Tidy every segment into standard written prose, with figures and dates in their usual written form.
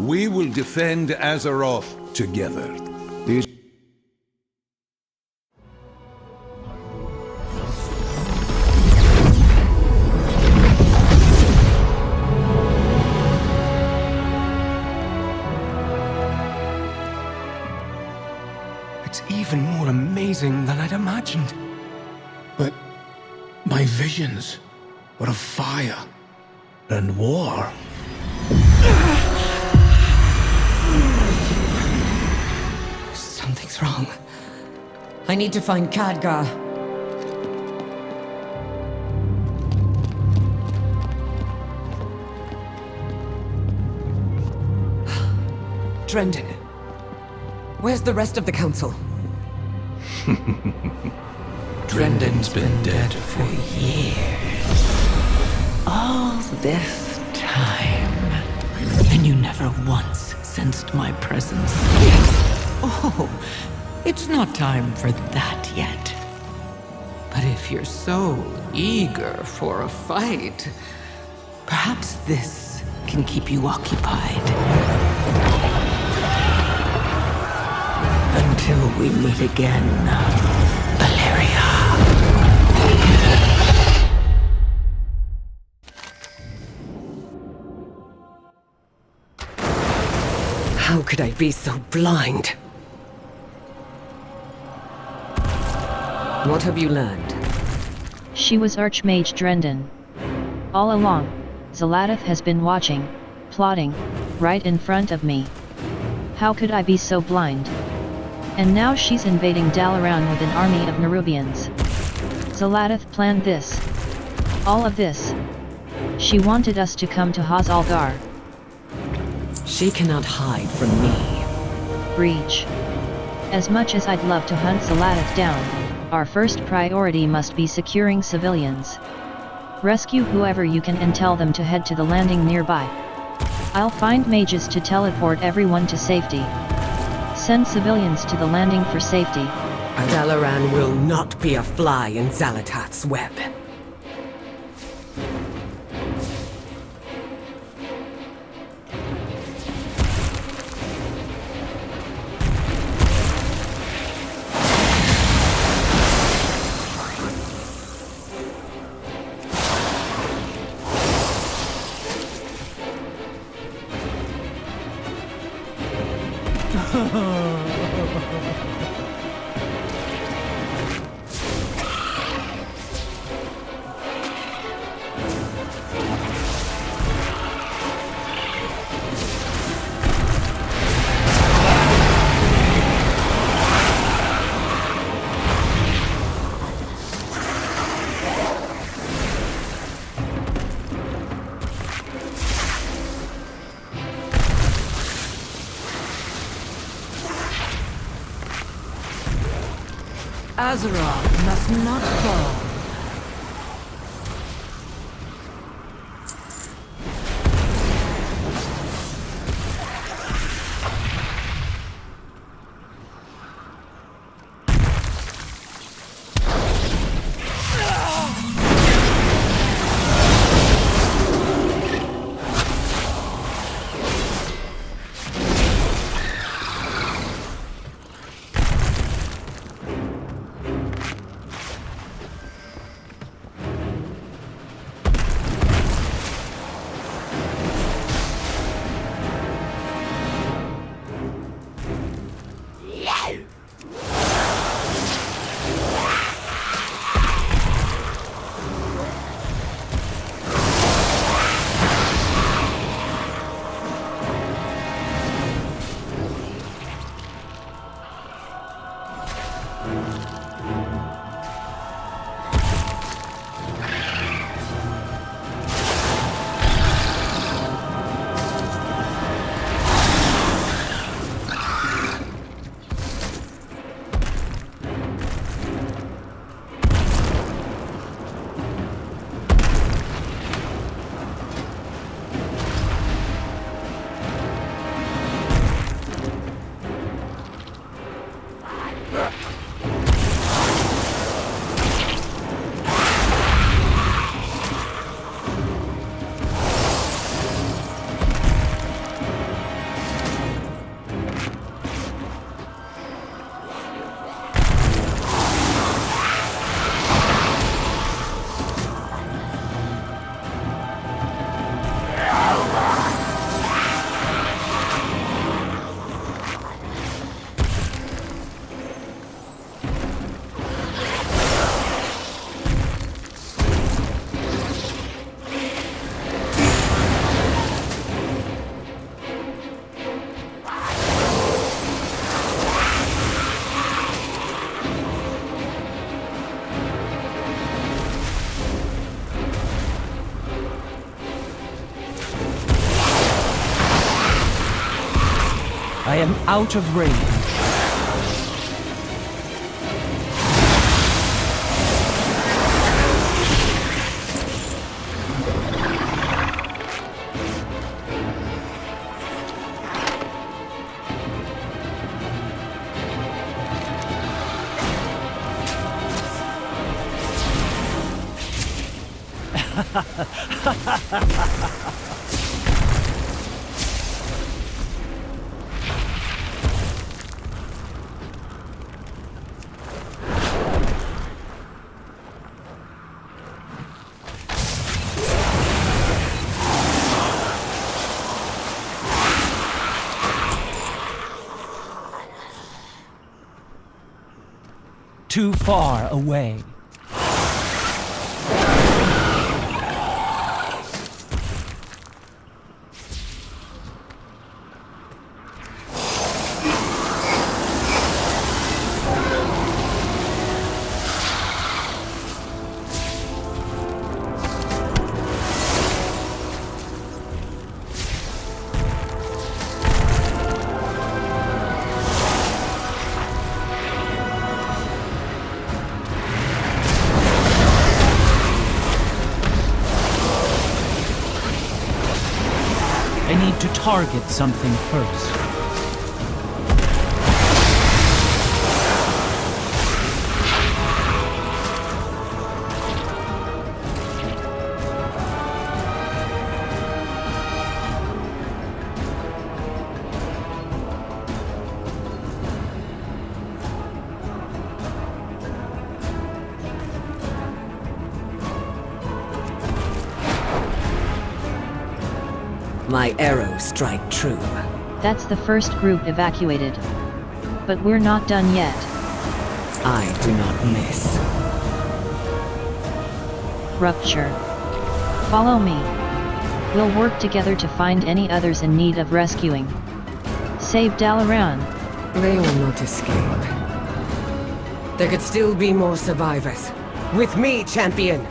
We will defend Azeroth together. These It's even more amazing than I'd imagined. But my visions were of fire and war. Something's wrong. I need to find Khadgar. Drendon. Where's the rest of the council? Drendon's been dead for years. All this time. And you never once sensed my presence. Oh, it's not time for that yet. But if you're so eager for a fight, perhaps this can keep you occupied. Until we meet again, Valeria. How could I be so blind? What have you learned? She was Archmage Drendon. All along, Zaladath has been watching, plotting, right in front of me. How could I be so blind? And now she's invading Dalaran with an army of Nerubians. Zaladath planned this. All of this. She wanted us to come to Hazalgar. She cannot hide from me. Breach. As much as I'd love to hunt Zaladath down, our first priority must be securing civilians. Rescue whoever you can and tell them to head to the landing nearby. I'll find mages to teleport everyone to safety. Send civilians to the landing for safety. Dalaran will not be a fly in Xalatath's web. Azeroth must not fall. am out of range. Too far away. I need to target something first. My arrows strike true. That's the first group evacuated. But we're not done yet. I do not miss. Rupture. Follow me. We'll work together to find any others in need of rescuing. Save Dalaran. They will not escape. There could still be more survivors. With me, champion!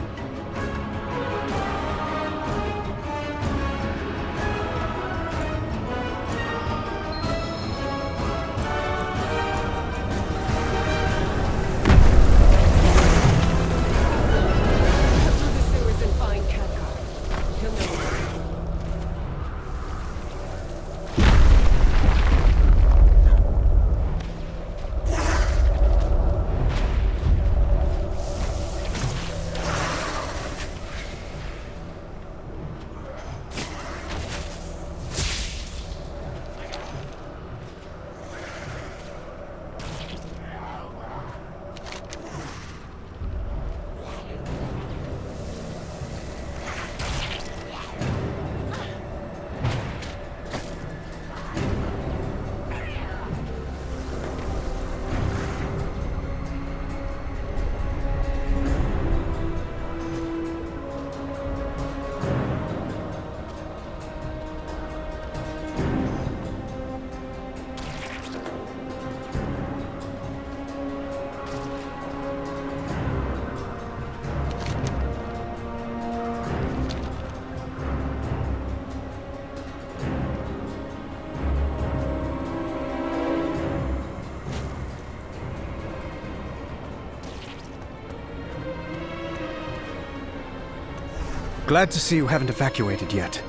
Glad to see you haven't evacuated yet.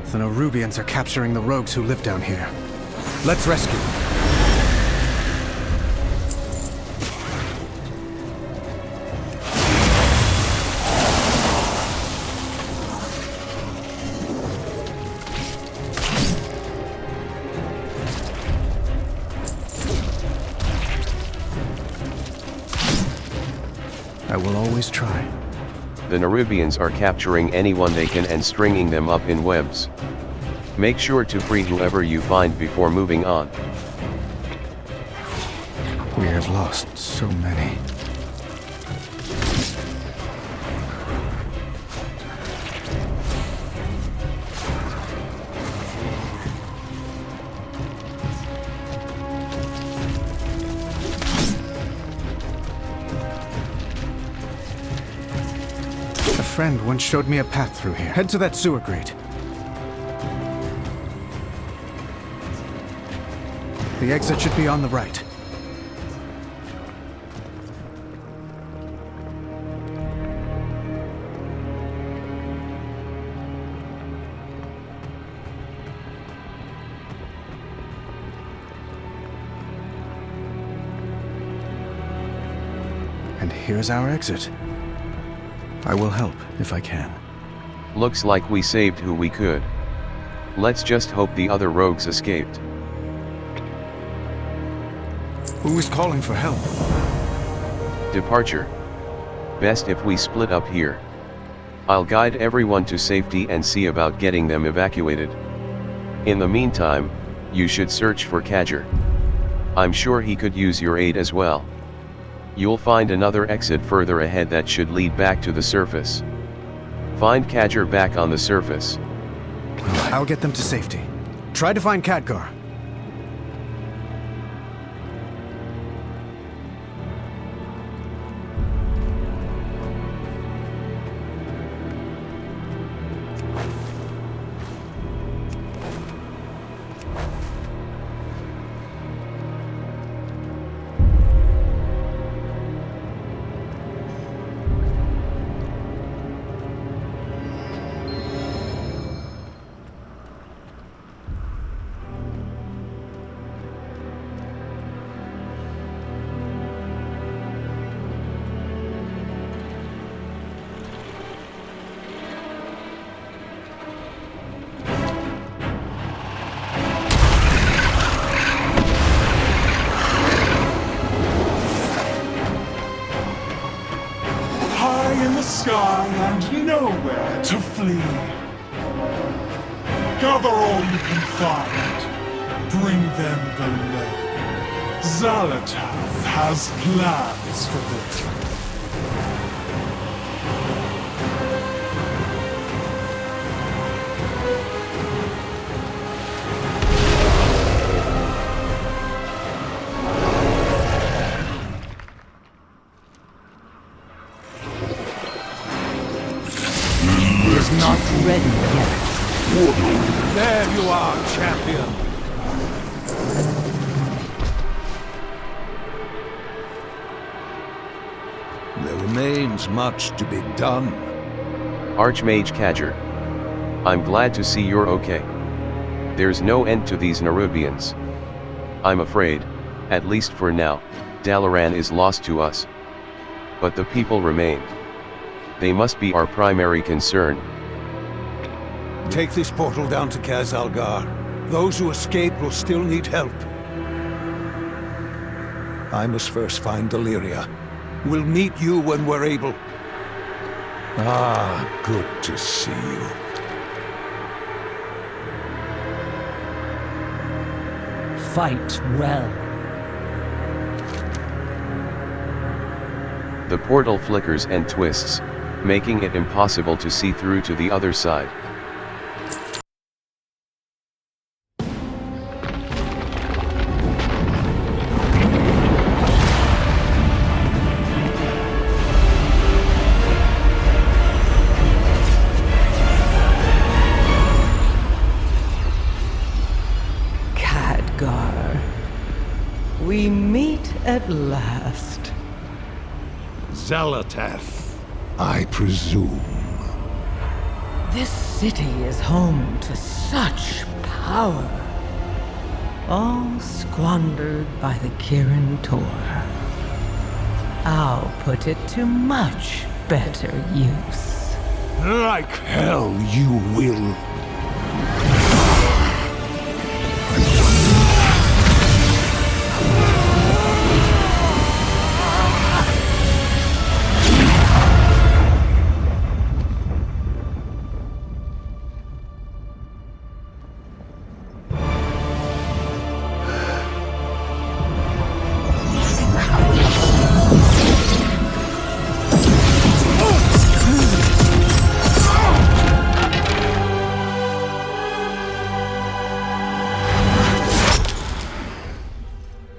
The Nerubians are capturing the rogues who live down here. Let's rescue them. I will always try. The Nerubians are capturing anyone they can and stringing them up in webs. Make sure to free whoever you find before moving on. We have lost so many. A friend once showed me a path through here. Head to that sewer grate. The exit should be on the right. And here's our exit. I will help if I can. Looks like we saved who we could. Let's just hope the other rogues escaped. Who is calling for help? Departure. Best if we split up here. I'll guide everyone to safety and see about getting them evacuated. In the meantime, you should search for Kadger. I'm sure he could use your aid as well. You'll find another exit further ahead that should lead back to the surface. Find Kadger back on the surface. I'll get them to safety. Try to find Khadgar. In the sky and nowhere to flee. Gather all you can find, bring them below. Xalatath has plans for them. Not ready yet. There you are, champion. There remains much to be done. Archmage Kadger. I'm glad to see you're okay. There's no end to these Nerubians. I'm afraid, at least for now, Dalaran is lost to us. But the people remain. They must be our primary concern. Take this portal down to Kaz-Algar. Those who escape will still need help. I must first find Deliria. We'll meet you when we're able. Ah, good to see you. Fight well. The portal flickers and twists, making it impossible to see through to the other side. We meet at last. Xalatath, I presume. This city is home to such power. All squandered by the Kirin Tor. I'll put it to much better use. Like hell you will.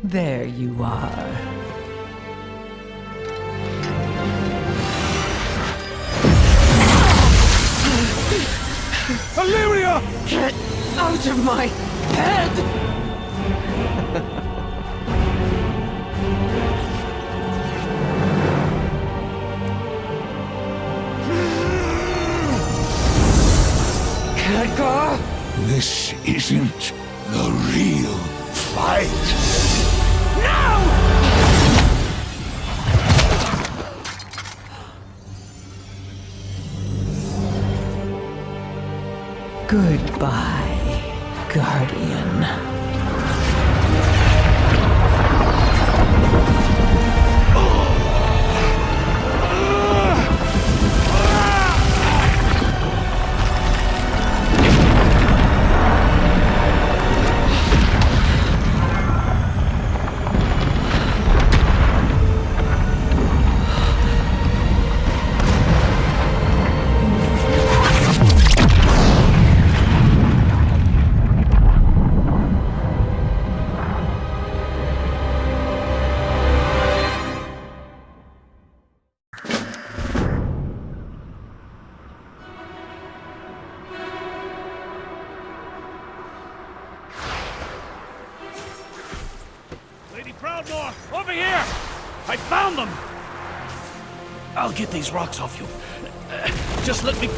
There you are. Illyria! Get out of my head! Gar? This isn't the real fight. Goodbye, Guardian. Over here! I found them! I'll get these rocks off you. Just let me...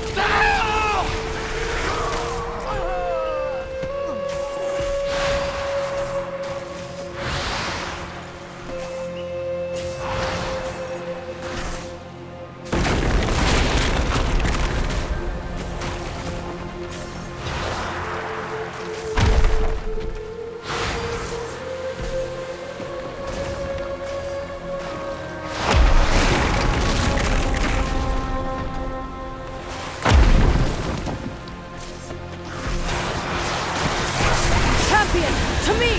To me!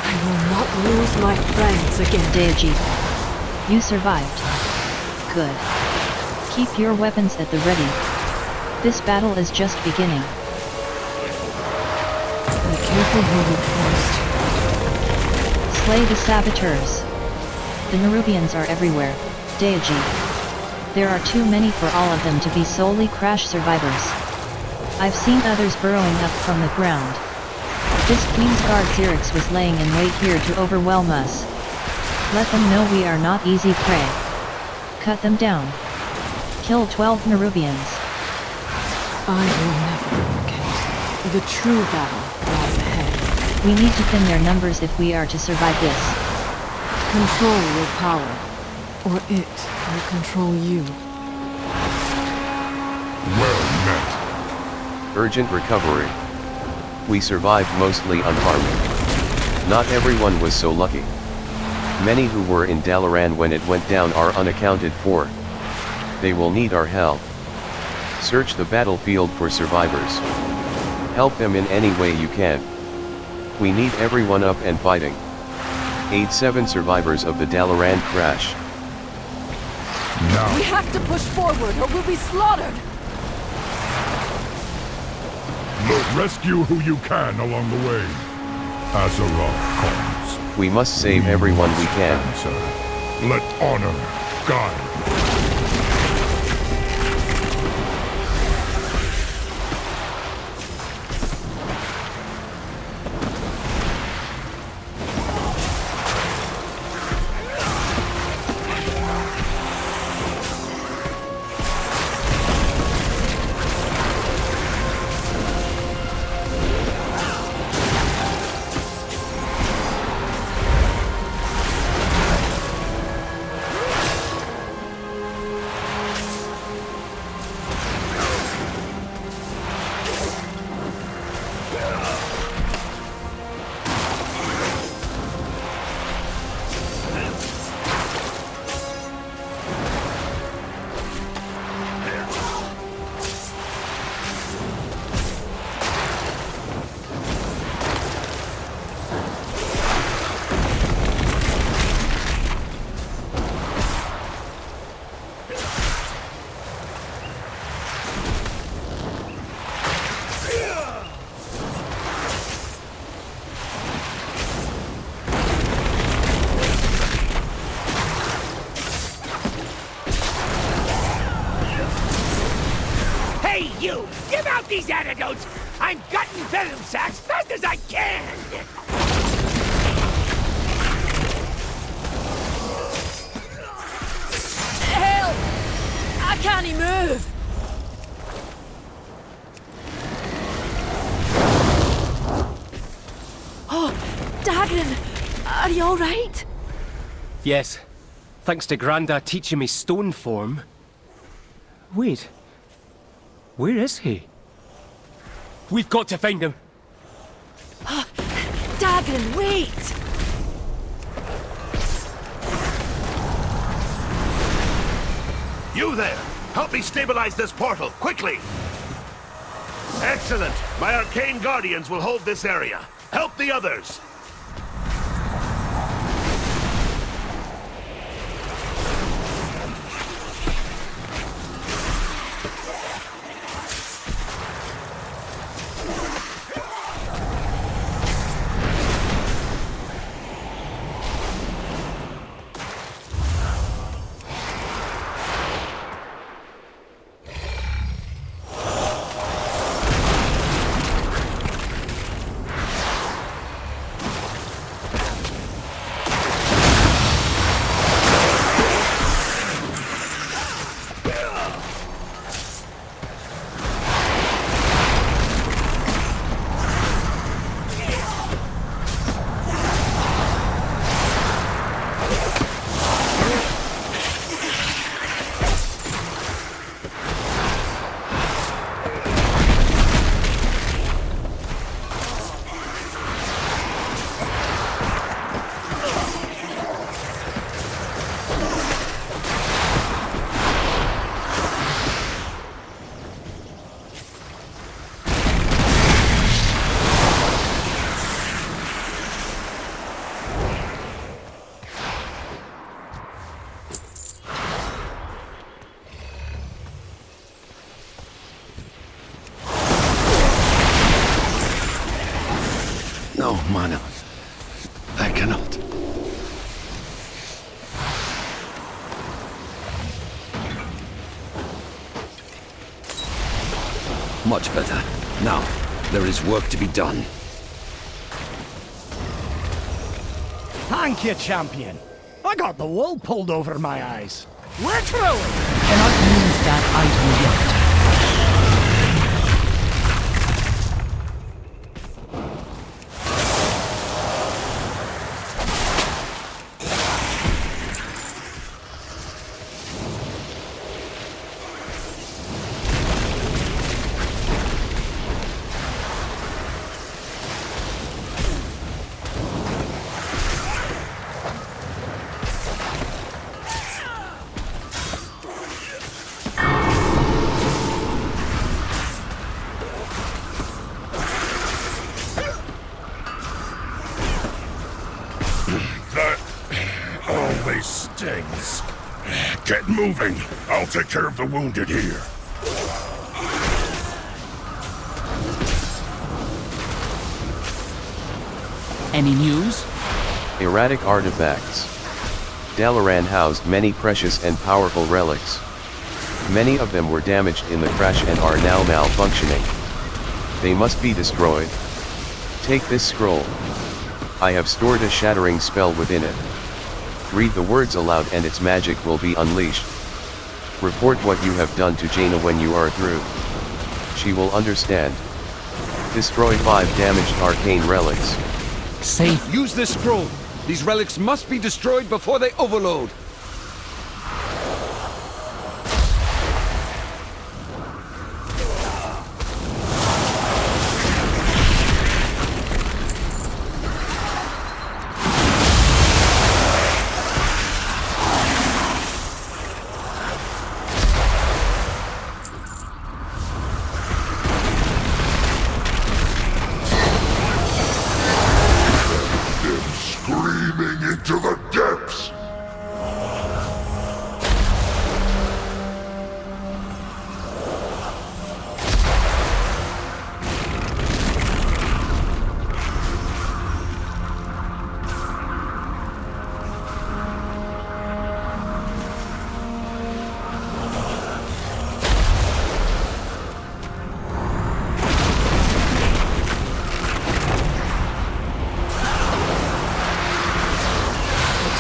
I will not lose my friends again. Deiaji. You survived. Good. Keep your weapons at the ready. This battle is just beginning. Be careful who you trust. Slay the saboteurs. The Nerubians are everywhere, Deiaji. There are too many for all of them to be solely crash survivors. I've seen others burrowing up from the ground. This Queen's Guard Xerix was laying in wait here to overwhelm us. Let them know we are not easy prey. Cut them down. Kill 12 Nerubians. I will never forget. The true battle lies ahead. We need to thin their numbers if we are to survive this. Control your power, or it will control you. Well met. Urgent recovery. We survived mostly unharmed. Not everyone was so lucky. Many who were in Dalaran when it went down are unaccounted for. They will need our help. Search the battlefield for survivors. Help them in any way you can. We need everyone up and fighting. Aid 7 survivors of the Dalaran crash. Now. We have to push forward or we'll be slaughtered! Rescue who you can along the way. Azeroth calls. We must save everyone we can. Answer. Let honor guide. You! Give out these antidotes! I'm gutting venom sacks fast as I can! Help! I can't move! right? Yes. Thanks to Grandad teaching me stone form. Wait. Where is he? We've got to find him. Dagon, wait! You there! Help me stabilize this portal, quickly! Excellent! My arcane guardians will hold this area. Help the others! No, Mana. I cannot. Much better. Now, there is work to be done. Thank you, champion. I got the wool pulled over my eyes. Literally! Cannot use that item yet. Always stings. Get moving. I'll take care of the wounded here. Any news? Erratic artifacts. Dalaran housed many precious and powerful relics. Many of them were damaged in the crash and are now malfunctioning. They must be destroyed. Take this scroll. I have stored a shattering spell within it. Read the words aloud and its magic will be unleashed. Report what you have done to Jaina when you are through. She will understand. Destroy 5 damaged arcane relics. Safe. Use this scroll. These relics must be destroyed before they overload. Into the depths!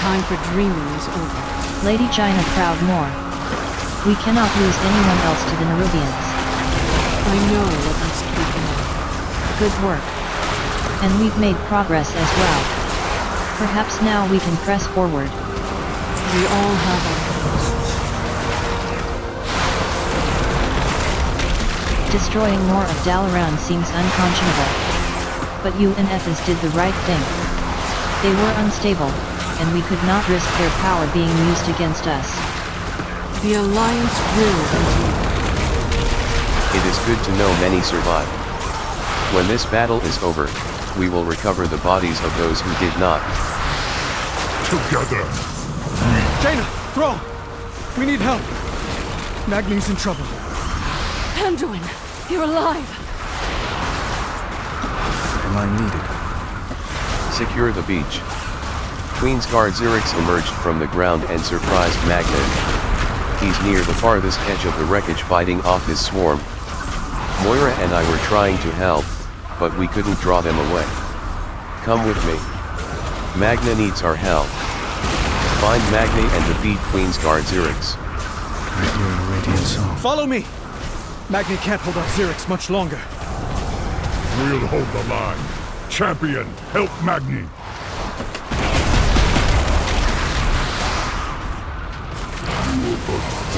Time for dreaming is over. Lady Jaina Proudmore. We cannot lose anyone else to the Nerubians. I know what must be done. Good work. And we've made progress as well. Perhaps now we can press forward. We all have our posts. Destroying more of Dalaran seems unconscionable. But you and Ethos did the right thing. They were unstable, and we could not risk their power being used against us. The Alliance will continue. It is good to know many survived. When this battle is over, we will recover the bodies of those who did not. Together. Jaina! Thrall! We need help! Magni's in trouble. Anduin, you're alive! Am I needed? Secure the beach. Queensguard Zyrix emerged from the ground and surprised Magna. He's near the farthest edge of the wreckage fighting off his swarm. Moira and I were trying to help, but we couldn't draw them away. Come with me. Magna needs our help. Find Magna and defeat Queensguard Zyrix. I hear a radiant song. Follow me! Magni can't hold off Zyrix much longer. We'll hold the line. Champion, help Magni.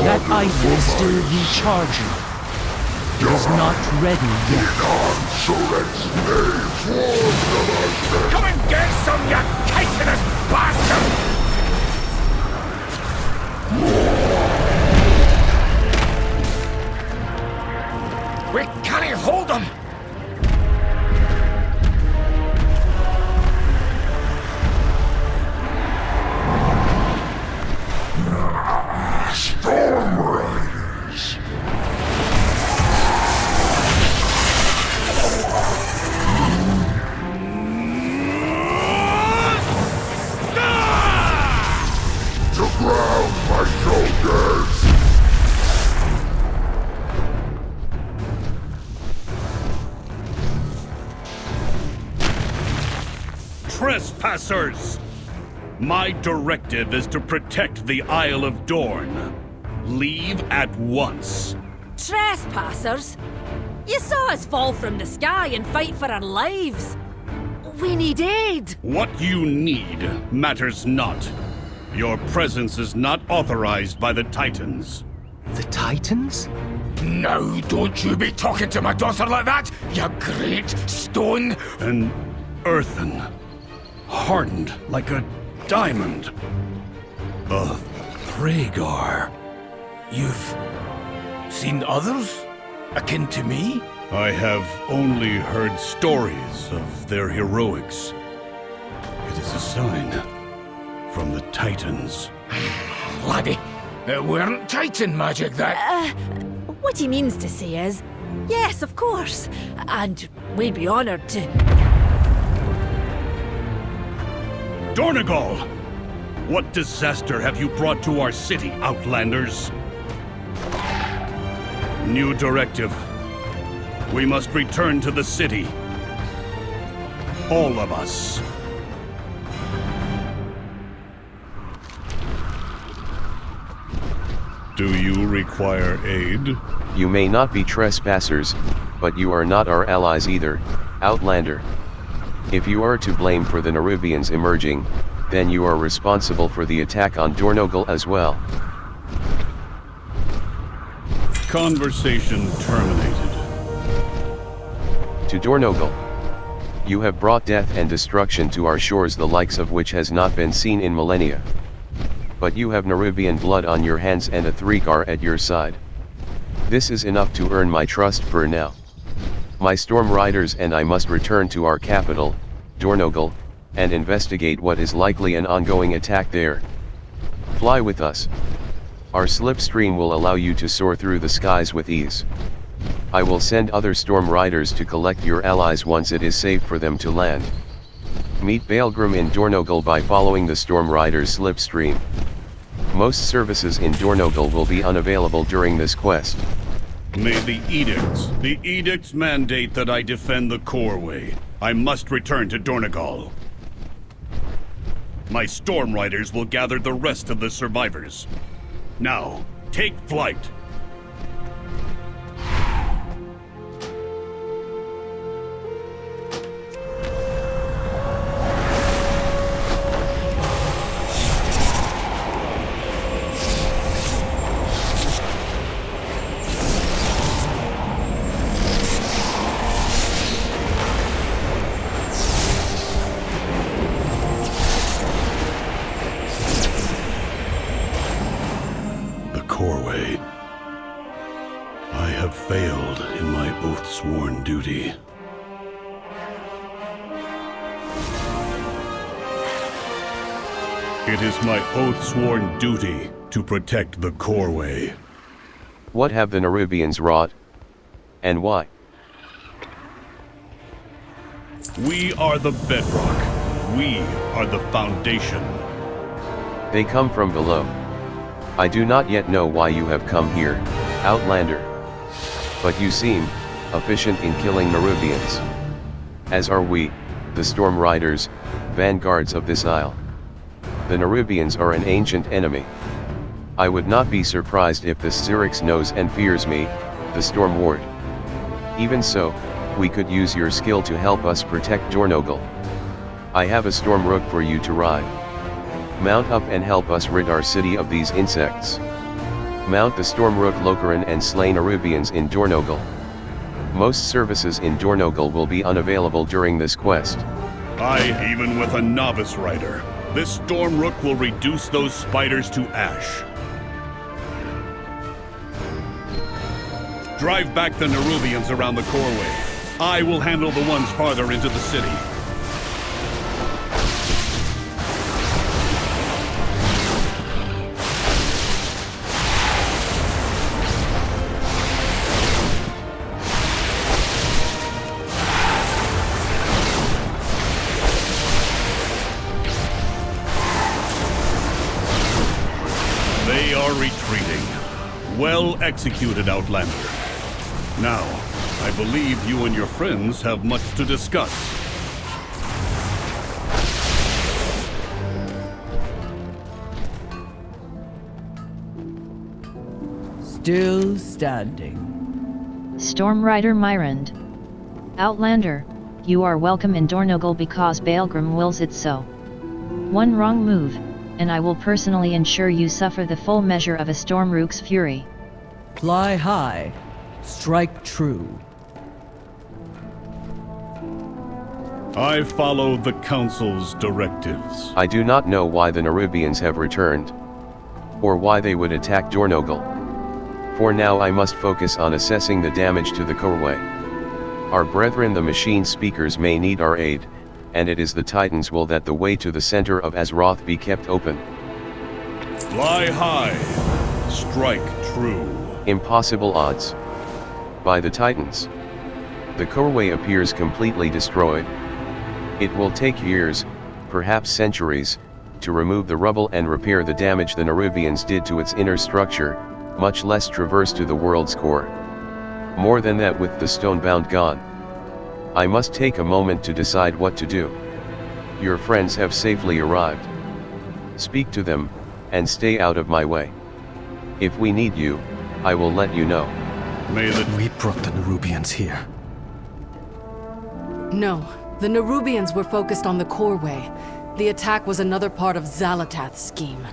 That item is still recharging. It is not ready yet. Come and get some, you chitinous bastard! We can't hold them! Storm Riders. To ground, my soldiers! Trespassers! My directive is to protect the Isle of Dorne. Leave at once. Trespassers? You saw us fall from the sky and fight for our lives. We need aid. What you need matters not. Your presence is not authorized by the Titans. The Titans? No, don't you be talking to my daughter like that, you great stone! An earthen, hardened like a diamond. A Thragar. You've seen others? Akin to me? I have only heard stories of their heroics. It is a sign from the Titans. Laddie, it weren't Titan magic that... What he means to say is, yes, of course. And we'd be honored to... Dornegal! What disaster have you brought to our city, Outlanders? New directive. We must return to the city. All of us. Do you require aid? You may not be trespassers, but you are not our allies either, Outlander. If you are to blame for the Nerubians emerging, then you are responsible for the attack on Dornogal as well. Conversation terminated. To Dornogal. You have brought death and destruction to our shores, the likes of which has not been seen in millennia. But you have Nerubian blood on your hands and a Thragar at your side. This is enough to earn my trust for now. My Storm Riders and I must return to our capital, Dornogal, and investigate what is likely an ongoing attack there. Fly with us. Our slipstream will allow you to soar through the skies with ease. I will send other Storm Riders to collect your allies once it is safe for them to land. Meet Baelgrim in Dornogal by following the Storm Riders slipstream. Most services in Dornogal will be unavailable during this quest. May the edicts mandate that I defend the Coreway. I must return to Dornogal. My Storm Riders will gather the rest of the survivors. Now, take flight. failed in my oath-sworn duty. It is my oath-sworn duty to protect the Coreway. What have the Nerubians wrought? And why? We are the bedrock. We are the foundation. They come from below. I do not yet know why you have come here, Outlander. But you seem efficient in killing Nerubians. As are we, the Storm Riders, vanguards of this isle. The Nerubians are an ancient enemy. I would not be surprised if the Syrinx knows and fears me, the Storm Ward. Even so, we could use your skill to help us protect Dornogal. I have a Storm Rook for you to ride. Mount up and help us rid our city of these insects. Mount the Storm Rook Locaran and slay Nerubians in Dornogal. Most services in Dornogal will be unavailable during this quest. Even with a novice rider, this Storm Rook will reduce those spiders to ash. Drive back the Nerubians around the Coreway. I will handle the ones farther into the city. They are retreating. Well executed, Outlander. Now, I believe you and your friends have much to discuss. Still standing. Storm Rider Myrand. Outlander, you are welcome in Dornogal because Baelgrim wills it so. One wrong move, and I will personally ensure you suffer the full measure of a Stormrook's fury. Fly high, strike true. I follow the Council's directives. I do not know why the Nerubians have returned, or why they would attack Dornogal. For now I must focus on assessing the damage to the Coreway. Our brethren the machine speakers may need our aid, and it is the Titan's will that the way to the center of Azeroth be kept open. Fly high, strike true. Impossible odds. By the Titans. The Coreway appears completely destroyed. It will take years, perhaps centuries, to remove the rubble and repair the damage the Nerubians did to its inner structure, much less traverse to the world's core. More than that, with the Stonebound gone, I must take a moment to decide what to do. Your friends have safely arrived. Speak to them, and stay out of my way. If we need you, I will let you know. We brought the Nerubians here. No, the Nerubians were focused on the Coreway. The attack was another part of Xal'atath's scheme.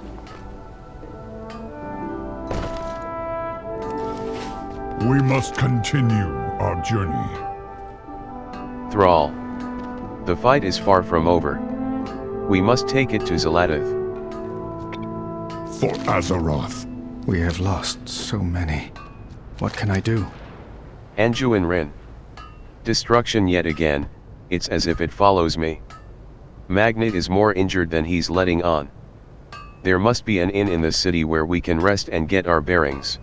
We must continue our journey. Thrall. The fight is far from over. We must take it to Xal'atath. For Azeroth. We have lost so many. What can I do? Anduin Wrynn. Destruction yet again, it's as if it follows me. Magnet is more injured than he's letting on. There must be an inn in the city where we can rest and get our bearings.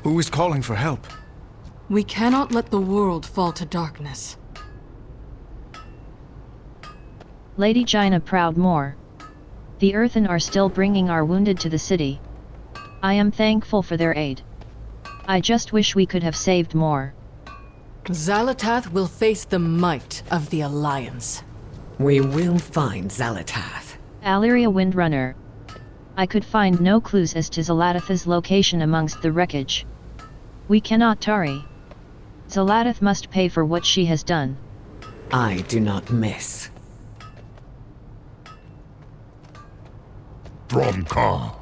Who is calling for help? We cannot let the world fall to darkness. Lady Jaina Proudmoore. The Earthen are still bringing our wounded to the city. I am thankful for their aid. I just wish we could have saved more. Xal'atath will face the might of the Alliance. We will find Xal'atath. Alleria Windrunner. I could find no clues as to Xal'atath's location amongst the wreckage. We cannot tarry. Xal'atath must pay for what she has done. I do not miss. From Ka.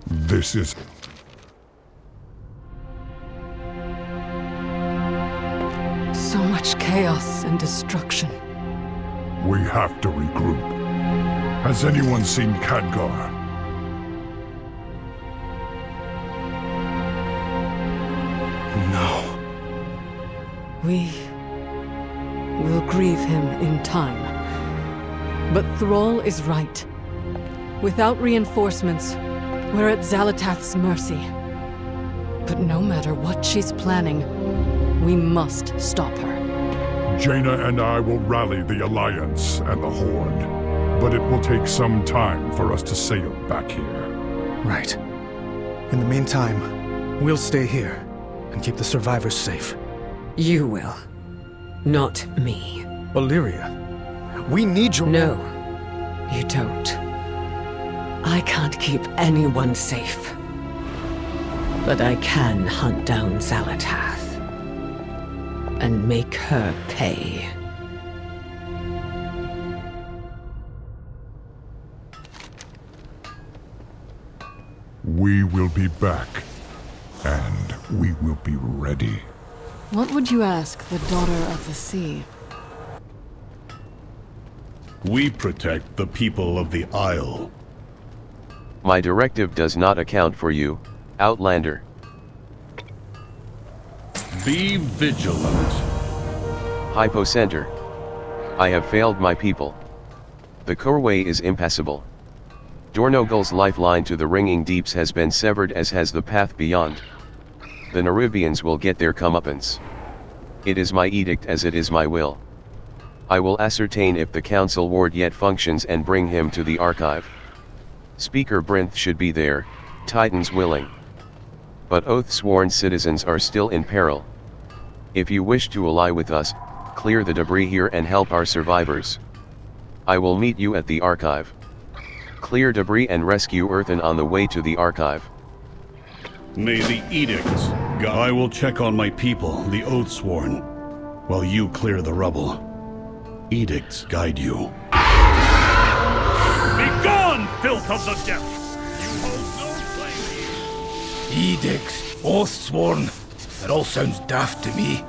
This is... So much chaos and destruction. We have to regroup. Has anyone seen Khadgar? No. We will grieve him in time. But Thrall is right. Without reinforcements, we're at Zalatath's mercy. But no matter what she's planning, we must stop her. Jaina and I will rally the Alliance and the Horde, but it will take some time for us to sail back here. Right. In the meantime, we'll stay here and keep the survivors safe. You will. Not me. Illyria, we need your— No, you don't. I can't keep anyone safe. But I can hunt down Zalatath and make her pay. We will be back, and we will be ready. What would you ask the Daughter of the Sea? We protect the people of the Isle. My directive does not account for you, Outlander. Be vigilant. Hypocenter. I have failed my people. The Corway is impassable. Dornogal's lifeline to the ringing deeps has been severed, as has the path beyond. The Nerubians will get their comeuppance. It is my edict as it is my will. I will ascertain if the Council Ward yet functions and bring him to the archive. Speaker Brinth should be there, Titans willing. But oath-sworn citizens are still in peril. If you wish to ally with us, clear the debris here and help our survivors. I will meet you at the archive. Clear debris and rescue Earthen on the way to the archive. May the edicts guide. I will check on my people, the Oathsworn, while you clear the rubble. Edicts guide you. Be gone, filth of the depths! You hold no claim here. Edicts, Oathsworn. That all sounds daft to me.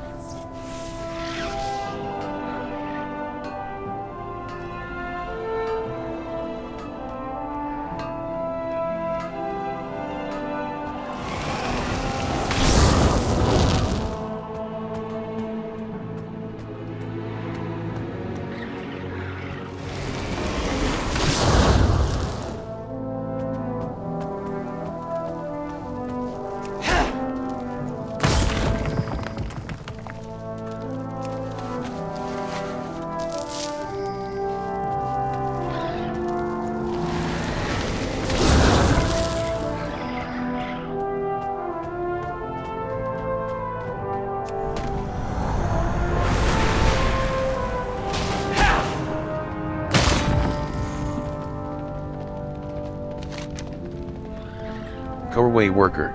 Corway worker.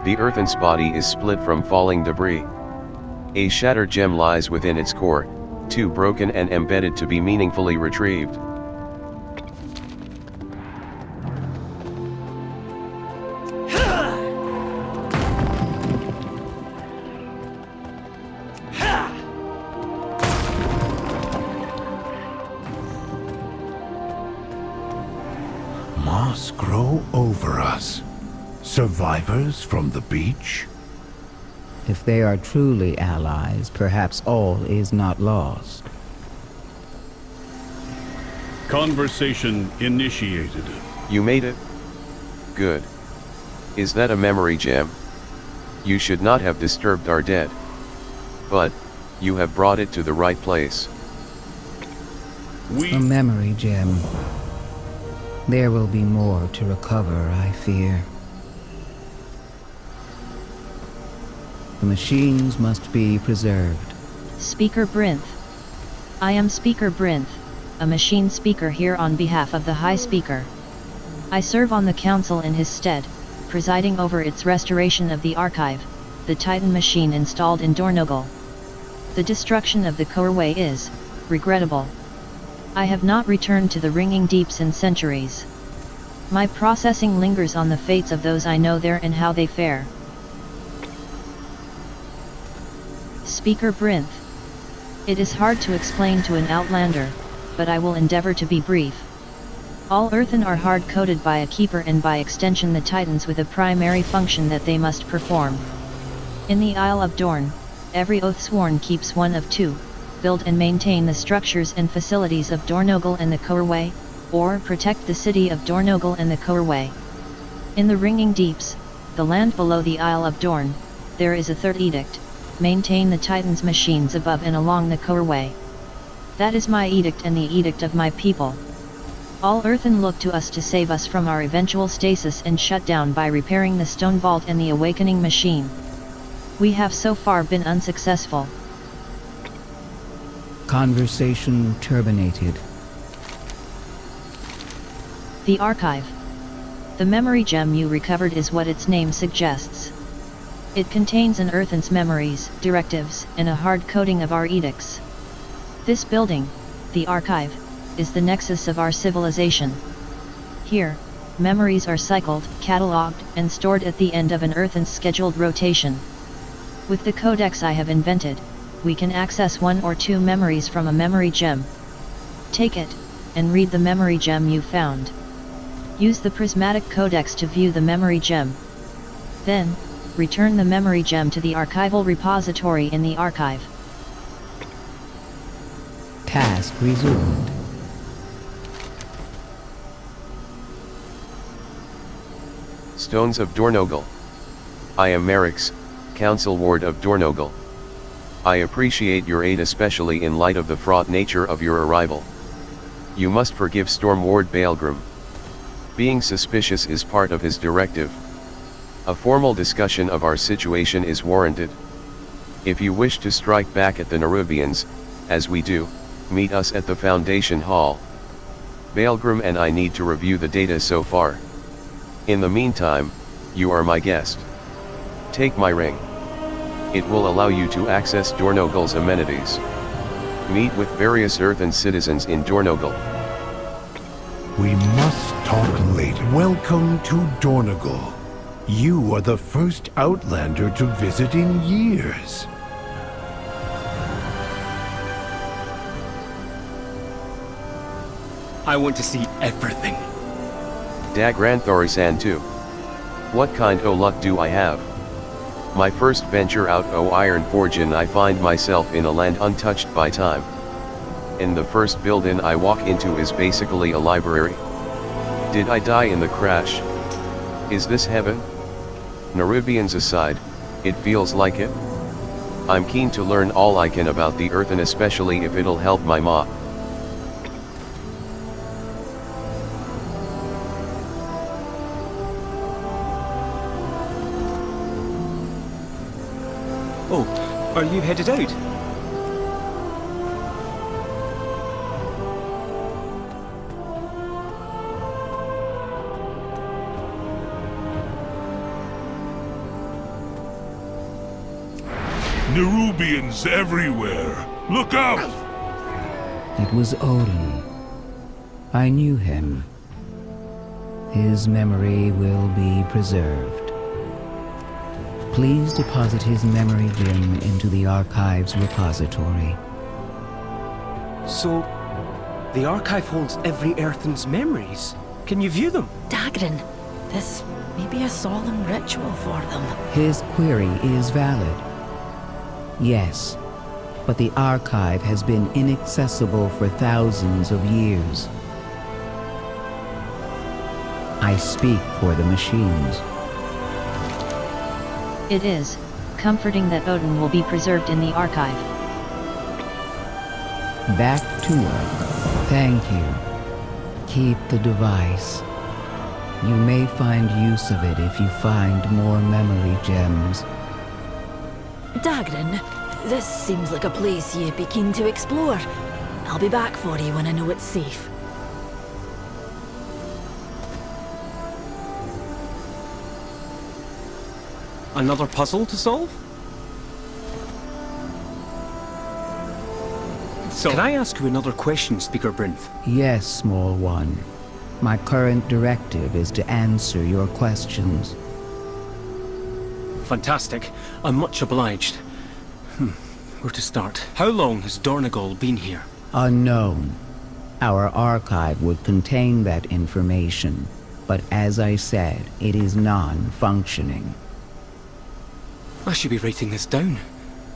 The Earthen's body is split from falling debris. A shattered gem lies within its core, too broken and embedded to be meaningfully retrieved. Moss grow over us. Survivors from the beach? If they are truly allies, perhaps all is not lost. Conversation initiated. You made it? Good. Is that a memory gem? You should not have disturbed our dead. But, you have brought it to the right place. A memory gem. There will be more to recover, I fear. The machines must be preserved. Speaker Brinth. I am Speaker Brinth, a machine speaker here on behalf of the High Speaker. I serve on the Council in his stead, presiding over its restoration of the Archive, the Titan machine installed in Dornogal. The destruction of the Corway is regrettable. I have not returned to the ringing deeps in centuries. My processing lingers on the fates of those I know there and how they fare. Speaker Brinth. It is hard to explain to an outlander, but I will endeavor to be brief. All Earthen are hard-coded by a keeper and by extension the Titans with a primary function that they must perform. In the Isle of Dorn, Every oath sworn keeps one of two: build and maintain the structures and facilities of Dornogal and the Coerway, or protect the city of Dornogal and the Coerway. In the Ringing Deeps, the land below the Isle of Dorn, there is a third edict: maintain the Titan's machines above and along the Coerway. That is my edict and the edict of my people. All earthen look to us to save us from our eventual stasis and shutdown by repairing the stone vault and the awakening machine. We have so far been unsuccessful. Conversation terminated. The Archive. The memory gem you recovered is what its name suggests. It contains an earthen's memories, directives, and a hard coding of our edicts. This building, the Archive, is the nexus of our civilization. Here, memories are cycled, catalogued, and stored at the end of an earthen's scheduled rotation. With the codex I have invented, we can access 1 or 2 memories from a memory gem. Take it, and read the memory gem you found. Use the prismatic codex to view the memory gem. Then, return the memory gem to the archival repository in the archive. Task resumed. Stones of Dornogal. I am Merix, Council Ward of Dornogal. I appreciate your aid, especially in light of the fraught nature of your arrival. You must forgive Storm Ward Baelgrim. Being suspicious is part of his directive. A formal discussion of our situation is warranted. If you wish to strike back at the Nerubians, as we do, meet us at the Foundation Hall. Baelgrim and I need to review the data so far. In the meantime, you are my guest. Take my ring. It will allow you to access Dornogal's amenities. Meet with various earthen citizens in Dornogal. We must talk later. Welcome to Dornogal. You are the first Outlander to visit in years. I want to see everything. Dagranthorisan too. What kind o' luck do I have? My first venture out o' Ironforge and I find myself in a land untouched by time. And the first building I walk into is basically a library. Did I die in the crash? Is this heaven? Nerubians aside, it feels like it. I'm keen to learn all I can about the earth, and especially if it'll help my ma. Oh, are you headed out? Nerubians everywhere! Look out! It was Odin. I knew him. His memory will be preserved. Please deposit his memory gem into the Archive's repository. So, the Archive holds every Earthen's memories. Can you view them? Dagran, this may be a solemn ritual for them. His query is valid. Yes, but the Archive has been inaccessible for thousands of years. I speak for the machines. It is comforting that Odin will be preserved in the archive. Back to work. Thank you. Keep the device. You may find use of it if you find more memory gems. Dagran, this seems like a place you'd be keen to explore. I'll be back for you when I know it's safe. Another puzzle to solve? So, can I ask you another question, Speaker Brinth? Yes, small one. My current directive is to answer your questions. Fantastic. I'm much obliged. Where to start? How long has Dornogal been here? Unknown. Our archive would contain that information, but as I said, it is non-functioning. I should be writing this down.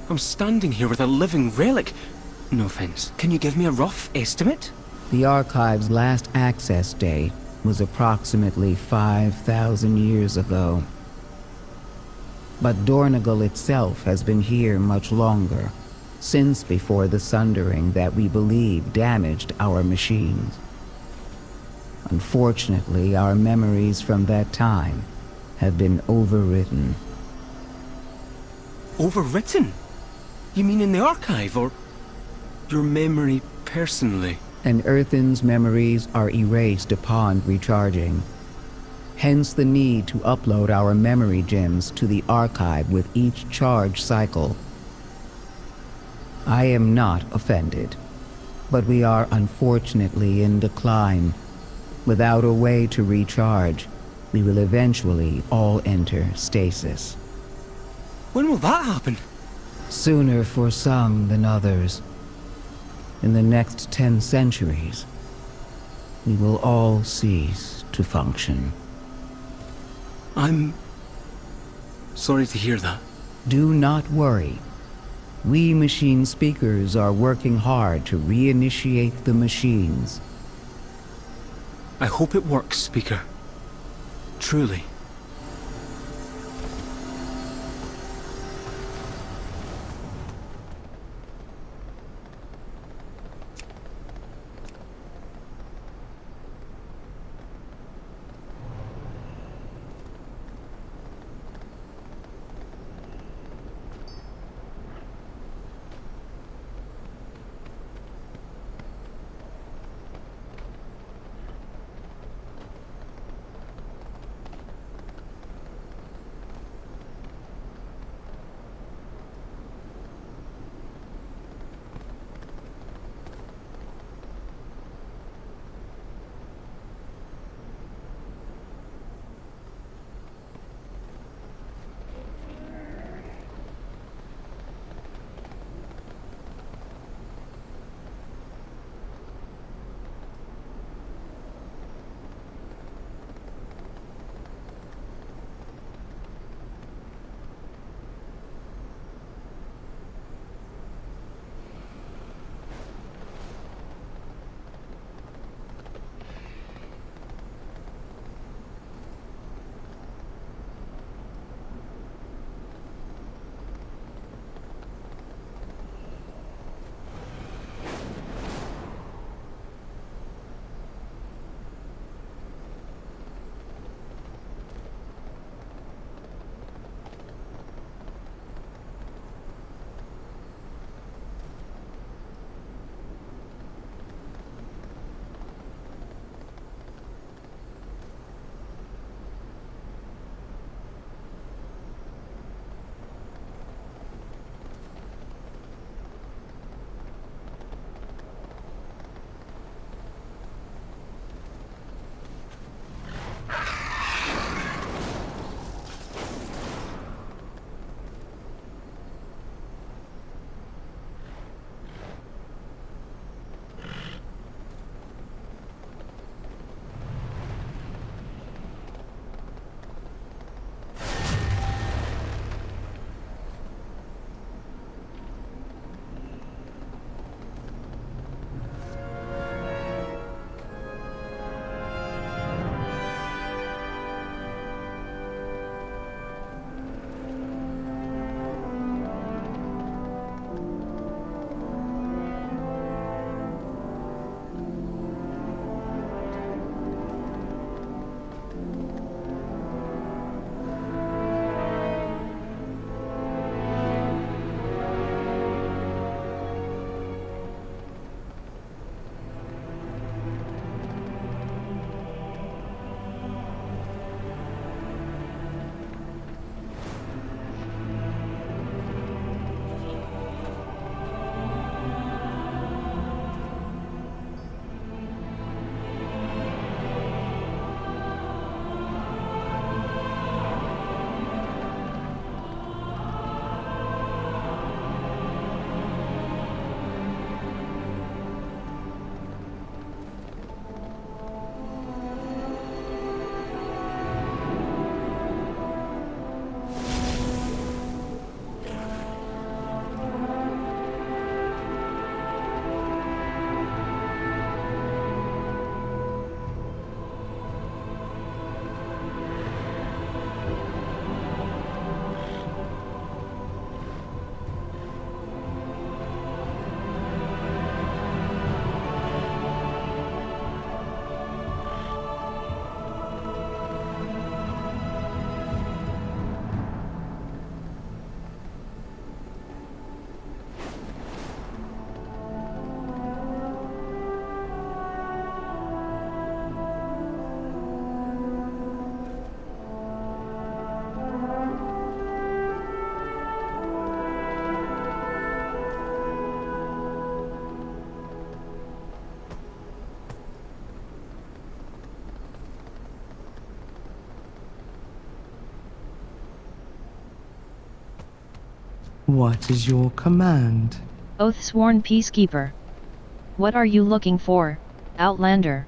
I'm standing here with a living relic. No offense. Can you give me a rough estimate? The Archive's last access date was approximately 5,000 years ago. But Dornagal itself has been here much longer, since before the sundering that we believe damaged our machines. Unfortunately, our memories from that time have been overwritten. Overwritten? You mean in the Archive, or your memory personally? An Earthen's memories are erased upon recharging. Hence the need to upload our memory gems to the Archive with each charge cycle. I am not offended, but we are unfortunately in decline. Without a way to recharge, we will eventually all enter stasis. When will that happen? Sooner for some than others. In the next 10 centuries, we will all cease to function. I'm sorry to hear that. Do not worry. We machine speakers are working hard to reinitiate the machines. I hope it works, Speaker. Truly. What is your command? Oath-sworn peacekeeper. What are you looking for, Outlander?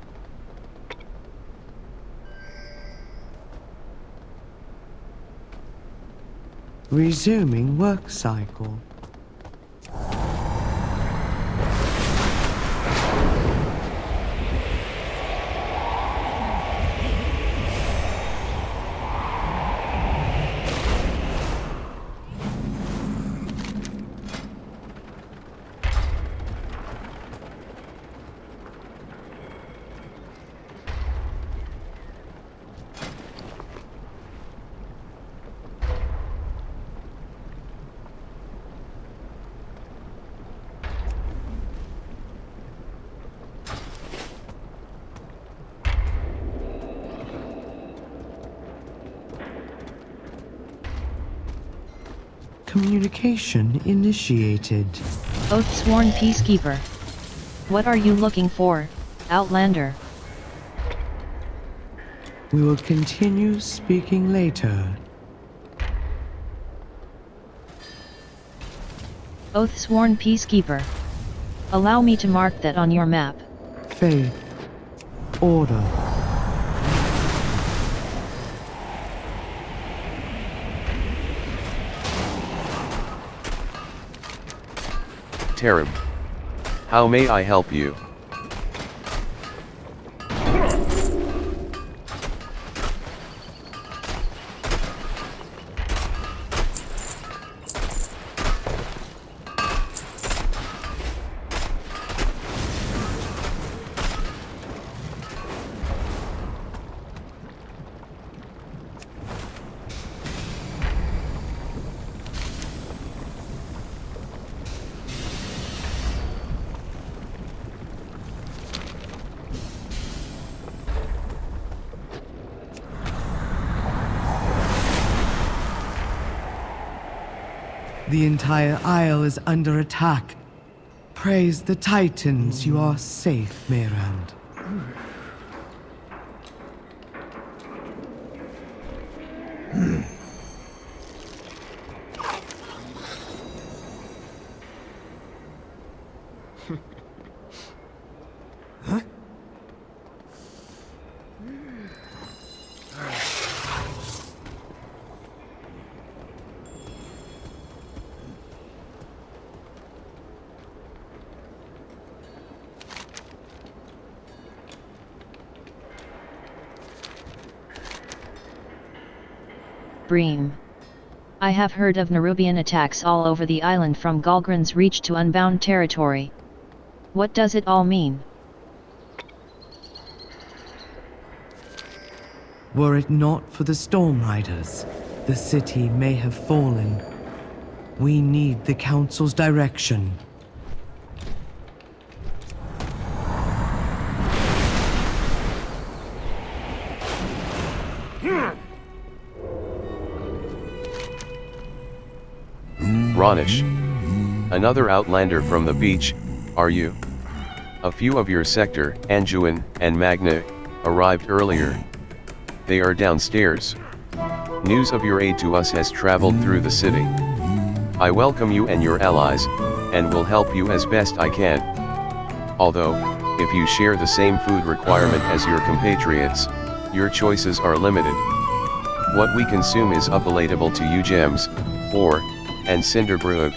Resuming work cycle. Communication initiated. Oath-sworn peacekeeper. What are you looking for, Outlander? We will continue speaking later. Oath-sworn peacekeeper. Allow me to mark that on your map. Faith. Order. Tereb. How may I help you? The entire Isle is under attack. Praise the Titans, you are safe, Meyrand. Bream. I have heard of Nerubian attacks all over the island from Galgran's Reach to Unbound territory. What does it all mean? Were it not for the Storm Riders, the city may have fallen. We need the Council's direction. Ronish. Another outlander from the beach, are you? A few of your sector, Anjuin and Magna, arrived earlier. They are downstairs. News of your aid to us has traveled through the city. I welcome you and your allies, and will help you as best I can. Although, if you share the same food requirement as your compatriots, your choices are limited. What we consume is unpalatable to you gems, ore, and cinderbrug.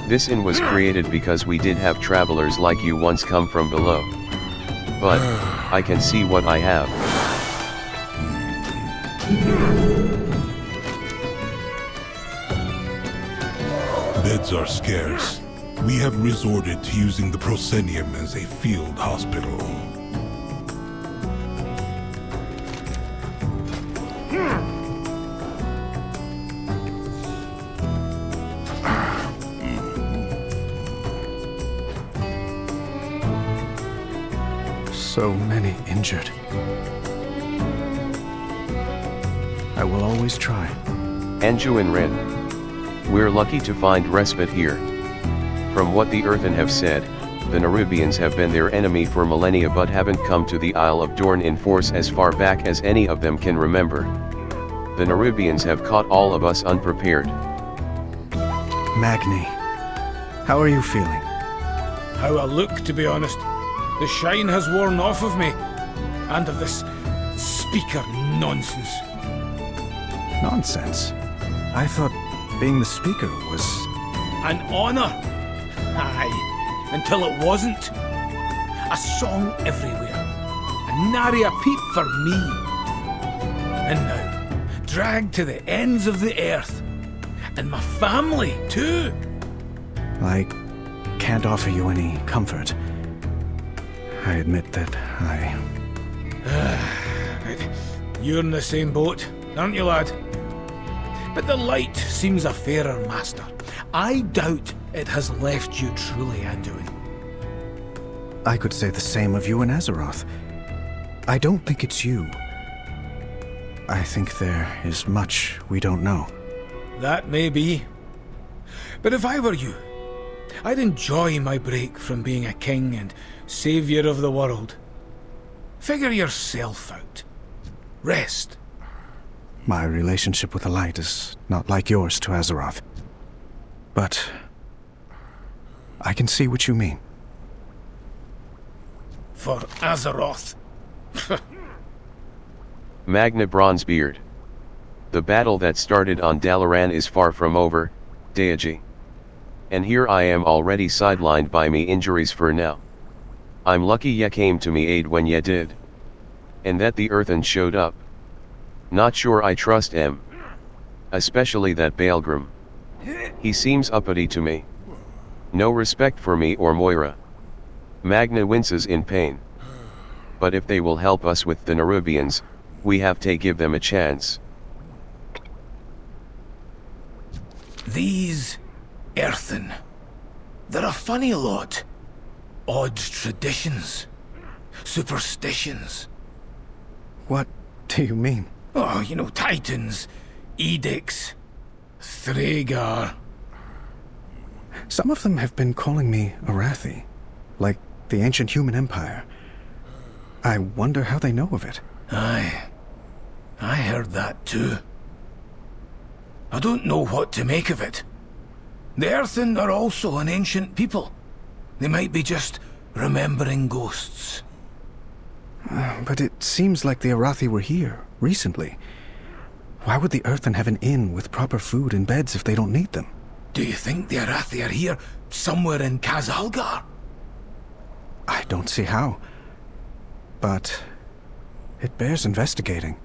This inn was created because we did have travelers like you once come from below. But, I can see what I have. Beds are scarce. We have resorted to using the proscenium as a field hospital. So many injured. I will always try. Anjuin Ren. We're lucky to find respite here. From what the Earthen have said, the Nerubians have been their enemy for millennia but haven't come to the Isle of Dorn in force as far back as any of them can remember. The Nerubians have caught all of us unprepared. Magni. How are you feeling? How I look, to be honest. The shine has worn off of me. And of this speaker nonsense. Nonsense? I thought being the speaker was... An honor. Aye, until it wasn't. A song everywhere. And nary a peep for me. And now, dragged to the ends of the earth. And my family, too. I can't offer you any comfort. I admit that I... You're in the same boat, aren't you, lad? But the light seems a fairer master. I doubt it has left you truly undoing. I could say the same of you and Azeroth. I don't think it's you. I think there is much we don't know. That may be. But if I were you, I'd enjoy my break from being a king and savior of the world. Figure yourself out. Rest. My relationship with the light is not like yours to Azeroth. But I can see what you mean. For Azeroth. Magna Bronzebeard. The battle that started on Dalaran is far from over, Deiaji. And here I am already sidelined by me injuries for now. I'm lucky ye came to me aid when ye did. And that the Earthen showed up. Not sure I trust him. Especially that Balgrim. He seems uppity to me. No respect for me or Moira. Magna winces in pain. But if they will help us with the Nerubians, we have to give them a chance. These Earthen. They're a funny lot. Odd traditions. Superstitions. What do you mean? Oh, you know, titans, edicts, Thragar. Some of them have been calling me Arathi, like the ancient human empire. I wonder how they know of it. Aye, I heard that too. I don't know what to make of it. The Earthen are also an ancient people. They might be just remembering ghosts. But it seems like the Arathi were here, recently. Why would the Earthen have an inn with proper food and beds if they don't need them? Do you think the Arathi are here, somewhere in Khazalgar? I don't see how. But it bears investigating.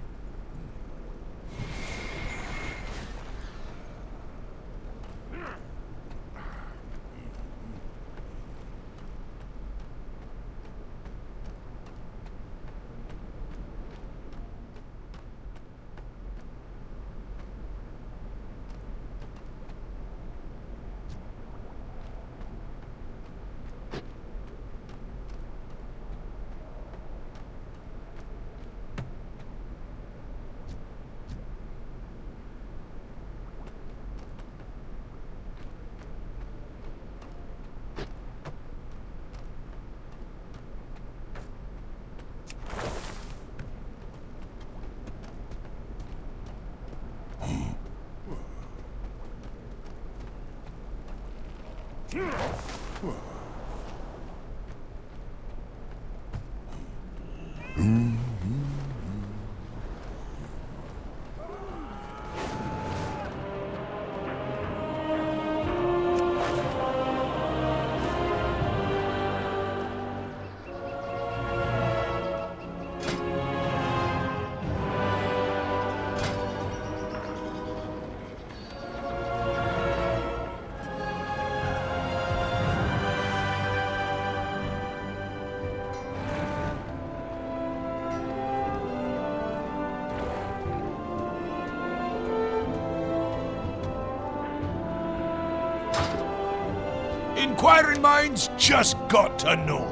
Inquiring minds just got to know.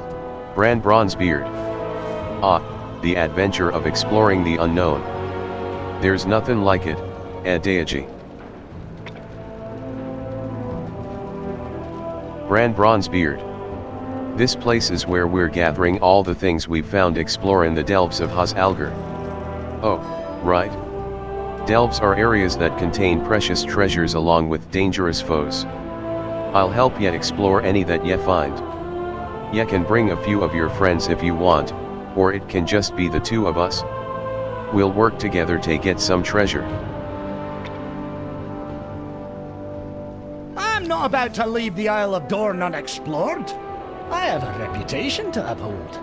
Bran Bronzebeard. Ah, the adventure of exploring the unknown. There's nothing like it, Deiaji. Bran Bronzebeard. This place is where we're gathering all the things we've found exploring the delves of Khazalgar. Oh, right. Delves are areas that contain precious treasures along with dangerous foes. I'll help ye explore any that ye find. Ye can bring a few of your friends if you want, or it can just be the two of us. We'll work together to get some treasure. I'm not about to leave the Isle of Dorn unexplored. I have a reputation to uphold.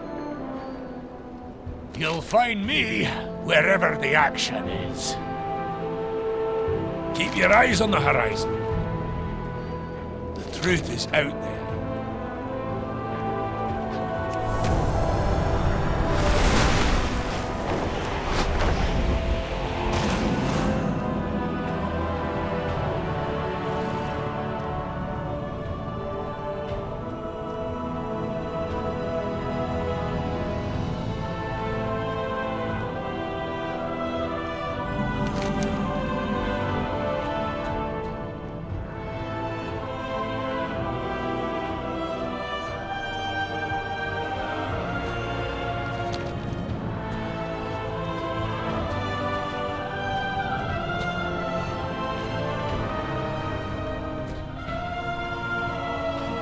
You'll find me wherever the action is. Keep your eyes on the horizon. The truth is out there.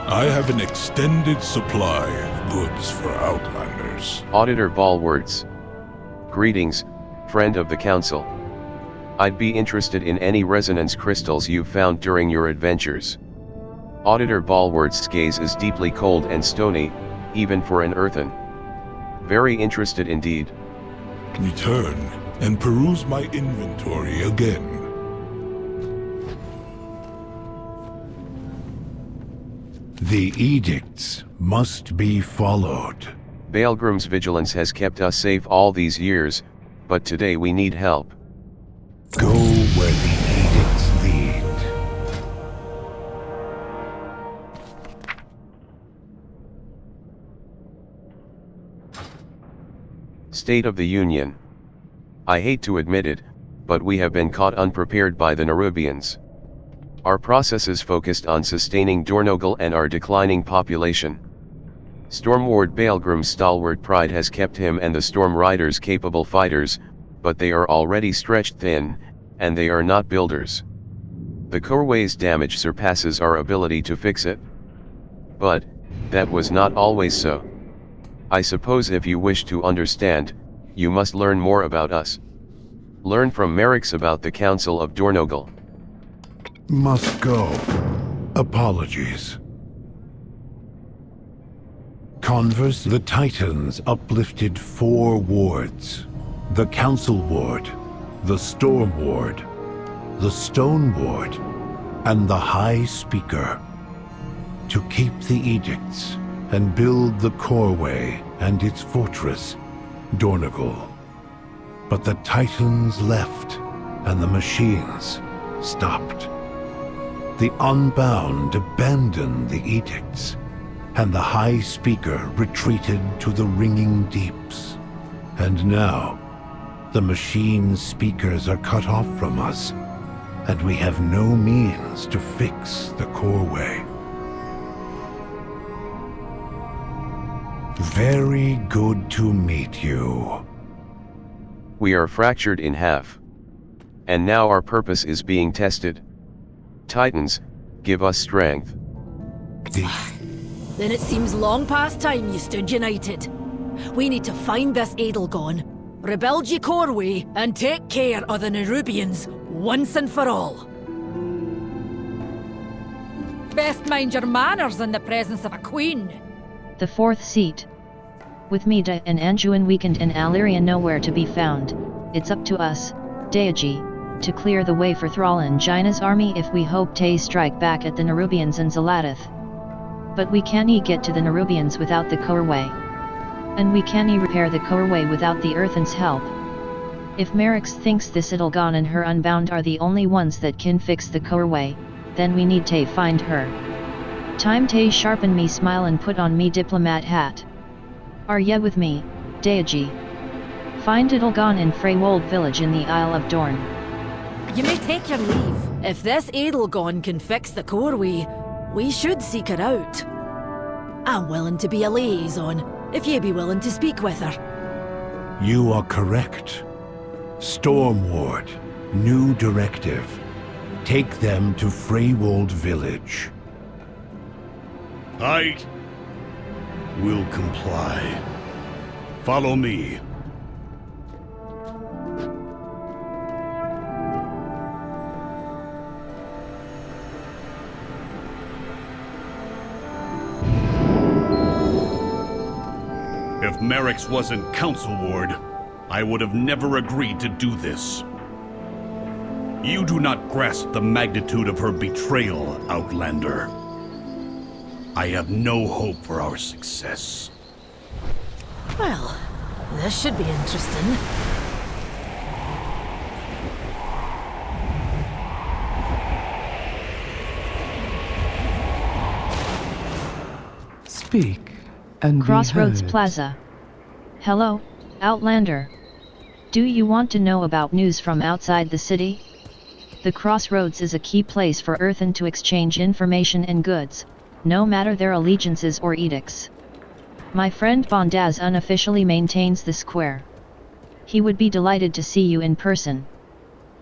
I have an extended supply of goods for Outlanders. Auditor Ballwards. Greetings, friend of the Council. I'd be interested in any resonance crystals you've found during your adventures. Auditor Ballwards' gaze is deeply cold and stony, even for an earthen. Very interested indeed. Return and peruse my inventory again. The edicts must be followed. Baelgrim's vigilance has kept us safe all these years, but today we need help. Go where the edicts lead. State of the Union. I hate to admit it, but we have been caught unprepared by the Nerubians. Our processes focused on sustaining Dornogal and our declining population. Stormward Baelgrim's stalwart pride has kept him and the Storm Riders capable fighters, but they are already stretched thin, and they are not builders. The Corway's damage surpasses our ability to fix it. But, that was not always so. I suppose if you wish to understand, you must learn more about us. Learn from Merrick's about the Council of Dornogal. Must go. Apologies. Converse, the Titans uplifted 4 wards. The Council Ward, the Storm Ward, the Stone Ward, and the High Speaker. To keep the edicts and build the Corway and its fortress, Dornogal. But the Titans left, and the machines stopped. The Unbound abandoned the edicts, and the High Speaker retreated to the ringing deeps. And now, the machine speakers are cut off from us, and we have no means to fix the Corway. Very good to meet you. We are fractured in half. And now our purpose is being tested. Titans, give us strength. Then it seems long past time you stood united. We need to find this Edelgon, rebuild ye Corway, and take care of the Nerubians once and for all. Best mind your manners in the presence of a queen. The 4th seat. With Mida and Anduin weakened and Allyria nowhere to be found, it's up to us, Deiaji, to clear the way for Thrall and Jaina's army if we hope to strike back at the Nerubians and Zalatath. But we can't get to the Nerubians without the Corway. And we can't repair the Corway without the Earthen's help. If Merrick's thinks this Edelgon and her Unbound are the only ones that can fix the Corway, then we need to find her. Time to sharpen me smile and put on me diplomat hat. Are ye with me, Deiaji? Find Edelgon in Freywold village in the Isle of Dorn. You may take your leave. If this Edelgon can fix the Corway, we should seek her out. I'm willing to be a liaison, if ye be willing to speak with her. You are correct. Storm Ward, new directive. Take them to Freywold village. I will comply. Follow me. If Merrick's wasn't Council Ward, I would have never agreed to do this. You do not grasp the magnitude of her betrayal, Outlander. I have no hope for our success. Well, this should be interesting. Speak and Crossroads be heard. Plaza. Hello, Outlander. Do you want to know about news from outside the city? The Crossroads is a key place for Earthen to exchange information and goods, no matter their allegiances or edicts. My friend Bondaz unofficially maintains the square. He would be delighted to see you in person.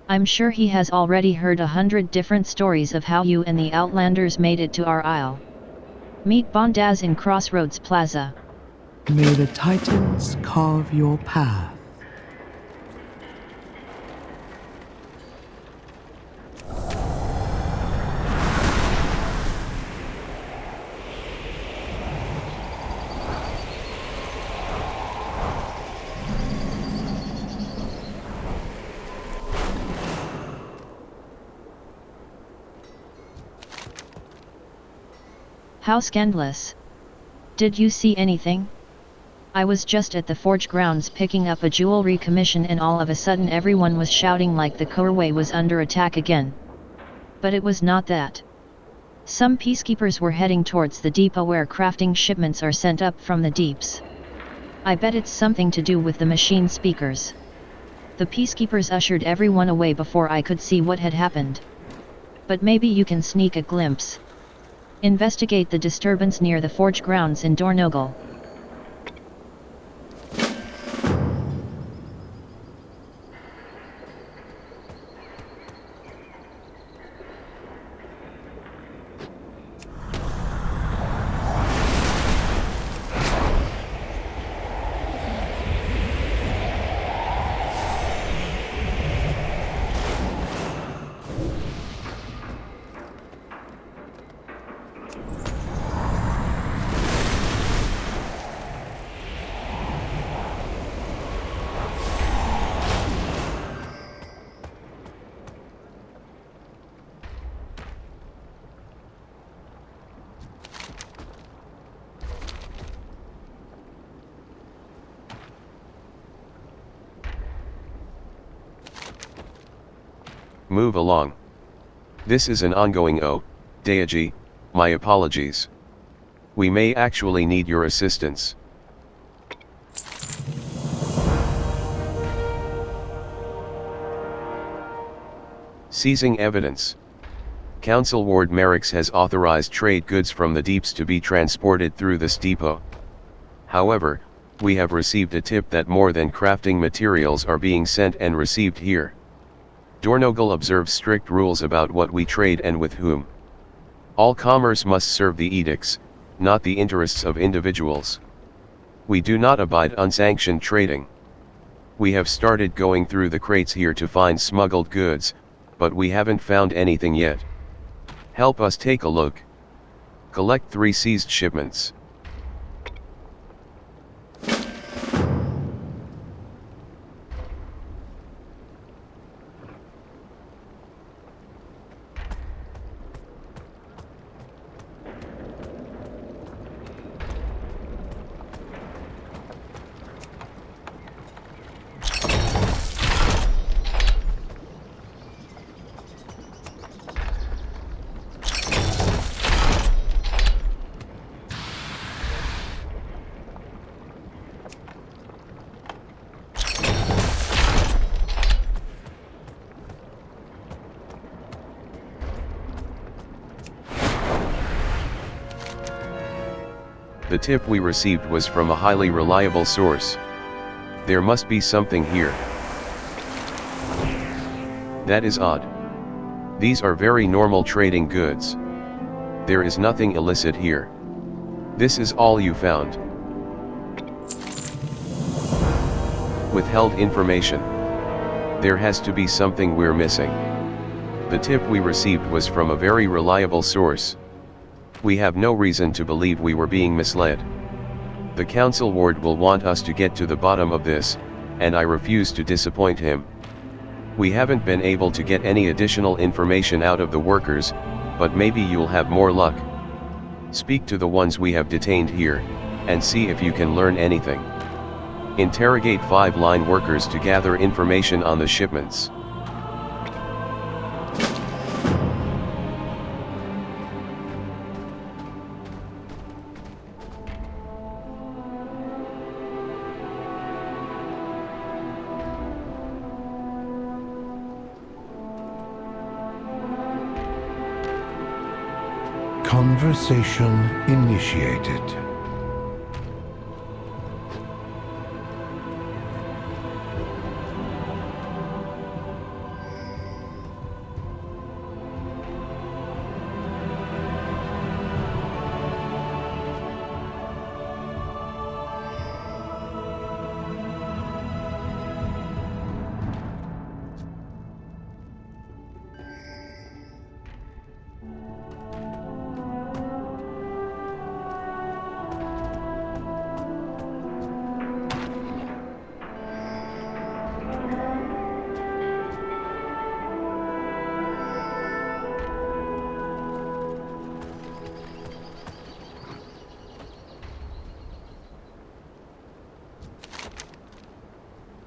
I'm sure he has already heard 100 different stories of how you and the Outlanders made it to our isle. Meet Bondaz in Crossroads Plaza. May the Titans carve your path. How scandalous. Did you see anything? I was just at the forge grounds picking up a jewelry commission and all of a sudden everyone was shouting like the Kurway was under attack again. But it was not that. Some peacekeepers were heading towards the depot where crafting shipments are sent up from the deeps. I bet it's something to do with the machine speakers. The peacekeepers ushered everyone away before I could see what had happened. But maybe you can sneak a glimpse. Investigate the disturbance near the forge grounds in Dornogal. Move along. This is an ongoing Deiaji, my apologies. We may actually need your assistance. Seizing evidence. Council Ward Merrick's has authorized trade goods from the deeps to be transported through this depot. However, we have received a tip that more than crafting materials are being sent and received here. Dornogal observes strict rules about what we trade and with whom. All commerce must serve the edicts, not the interests of individuals. We do not abide unsanctioned trading. We have started going through the crates here to find smuggled goods, but we haven't found anything yet. Help us take a look. Collect 3 seized shipments. The tip we received was from a highly reliable source. There must be something here. That is odd. These are very normal trading goods. There is nothing illicit here. This is all you found. Withheld information. There has to be something we're missing. The tip we received was from a very reliable source. We have no reason to believe we were being misled. The council ward will want us to get to the bottom of this, and I refuse to disappoint him. We haven't been able to get any additional information out of the workers, but maybe you'll have more luck. Speak to the ones we have detained here, and see if you can learn anything. Interrogate 5 line workers to gather information on the shipments. Conversation initiated.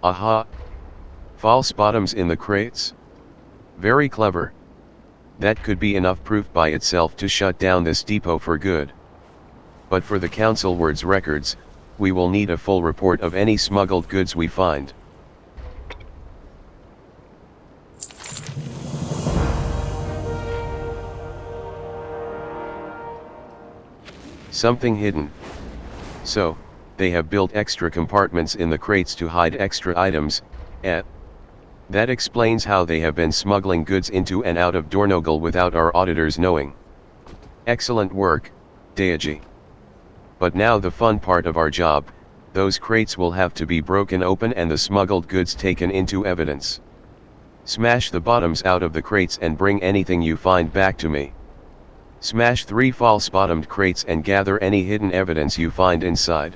Aha! False bottoms in the crates? Very clever. That could be enough proof by itself to shut down this depot for good. But for the council ward's records, we will need a full report of any smuggled goods we find. Something hidden. So, they have built extra compartments in the crates to hide extra items, That explains how they have been smuggling goods into and out of Dornogal without our auditors knowing. Excellent work, Deiaji. But now the fun part of our job, those crates will have to be broken open and the smuggled goods taken into evidence. Smash the bottoms out of the crates and bring anything you find back to me. Smash 3 false-bottomed crates and gather any hidden evidence you find inside.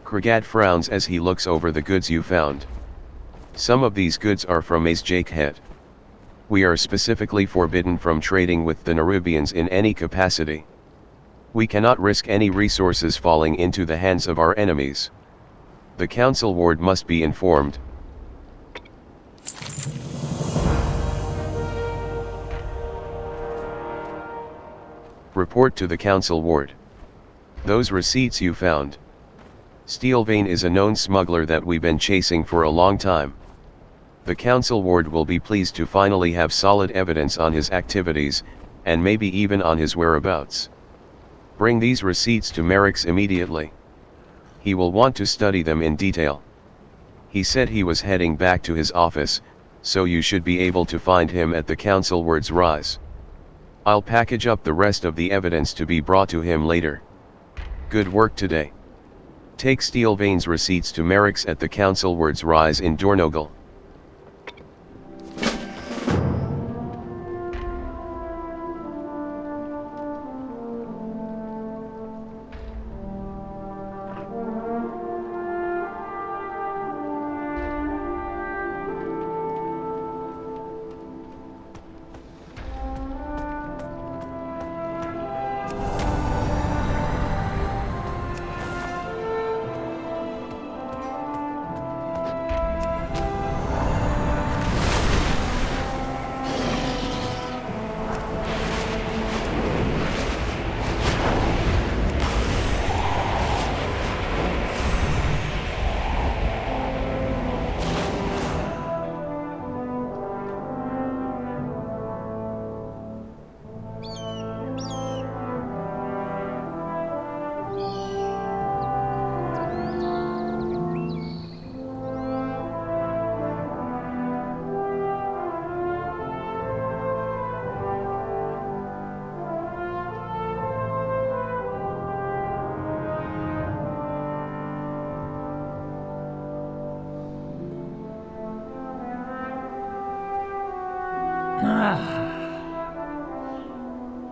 Kragad frowns as he looks over the goods you found. Some of these goods are from Ace Jakehead. We are specifically forbidden from trading with the Nerubians in any capacity. We cannot risk any resources falling into the hands of our enemies. The council ward must be informed. Report to the council ward. Those receipts you found. Steelbane is a known smuggler that we've been chasing for a long time. The council ward will be pleased to finally have solid evidence on his activities, and maybe even on his whereabouts. Bring these receipts to Merrick's immediately. He will want to study them in detail. He said he was heading back to his office, so you should be able to find him at the council ward's rise. I'll package up the rest of the evidence to be brought to him later. Good work today. Take Steelvane's receipts to Merrick's at the Council Ward's Rise in Dornogal.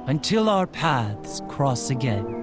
Until our paths cross again.